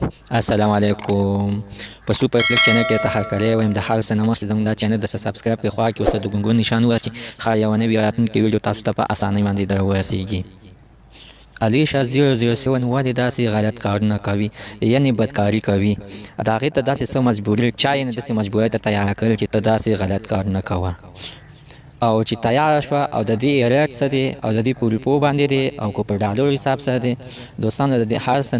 السلام علیکم. په سوپر کلیک چینل کې ته هرکلی وایم. د هر څه نه مخکې زموږ دا چینل د سبسکرایب کړئ، خوا کې اوس د ګونګون نشان ووهئ، ښایي یوه نوې راتلونکې ویډیو تاسو ته په اسانۍ باندې در ورسیږي. علیشه 007 ولې داسې غلط کارونه کوي، یعنې بدکاري کوي؟ د هغې ته داسې څه مجبوري، چا یې نه داسې مجبوریت ته تیاره کړل چې ته داسې غلط کارونه کوه. او چې تیاره شوه او د دې ریټ څه دی او د دې په روپو باندې دی او که په ډالرو حساب سره دی. دوستانو د دې هر څه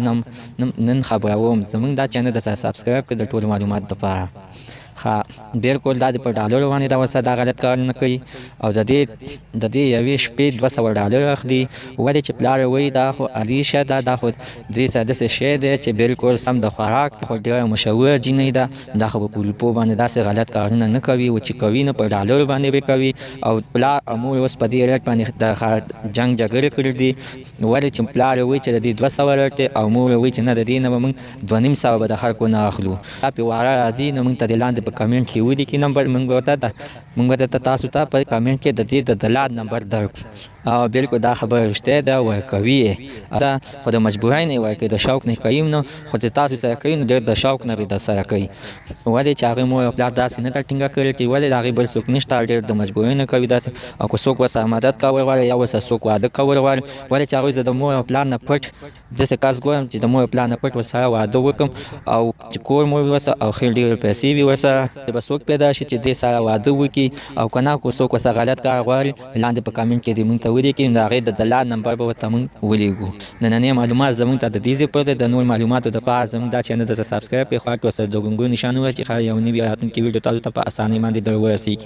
نن خبروم. زموږ دا چینل د سره سبسکرایب کړئ د ټولو معلومات دپاره. بالکل دا د په ډالرو باندې دا ورسره دا غلط کارونه کوي او د دې یوې شپې 200 ډالر اخلي. ولې چې پلار وایي دا خو علیشه ده، دا خو دې سره داسې شی دی چې بالکل سم د خوراک خو ډېره مشهوره جینۍ ده، دا خو په روپو باندې داسې غلط کارونه نه کوي، او چې کوي نه په ډالرو باندې به کوي. او پلار او مور اوس په دې ریټ باندې د جنګ جګړې کړي دي. ولې چې پلار وایي چې د دې 200 ریټ دی او مور وایي چې نه د دې نه به موږ 250 به د خلکو نه اخلو. دا پې واره راځي نو موږ ته د لاندې په کمنټ کې ولیکي نمبر، موږ به تاسو ته په کمنټ کې د دې د دلال نمبر درکړو. او بالکل دا خبره رښتیا ده، ورکوي یې. دا خو د مجبورۍ نه ورکوي، د شوق نه کوي نو، خو چې تاسو سره کوي نو ډېر د شوق نه به در سره کوي. ولې چې هغې مور او پلار داسې نه ده ټینګه کړې چې ولې د هغې بل څوک نشته، ډېر د مجبورۍ نه کوي داسې. او که څوک ورسره مدد کول غواړي یا ورسره څوک واده کول غواړي، ولې چې هغوی زه د مور او پلار نه پټ داسې کس ګورم چې د مور او پلار نه پټ ورسره واده وکړم او چې کور مو وي ورسره او ښې ډېرې پیسې وي ورسره، به څوک پیدا شي چې دې سره واده وکړي. او که نه که څوک ورسره غلط کار غواړي لاندې په کمنټ کې دې موږ ته ولیکي، د هغې د دلال نمبر به ورته موږ ولیږو. نننۍ معلومات زموږ ته د دې ځای پر دی. د نور معلوماتو دپاره زموږ دا چینل درته سبسکرایب کړئ، خوا کې ورسره د ګونګون نشان ووهئ چې ښایي یو نوي راتلونکې ویډیو تاسو ته په اسانۍ باندې در ورسیږي.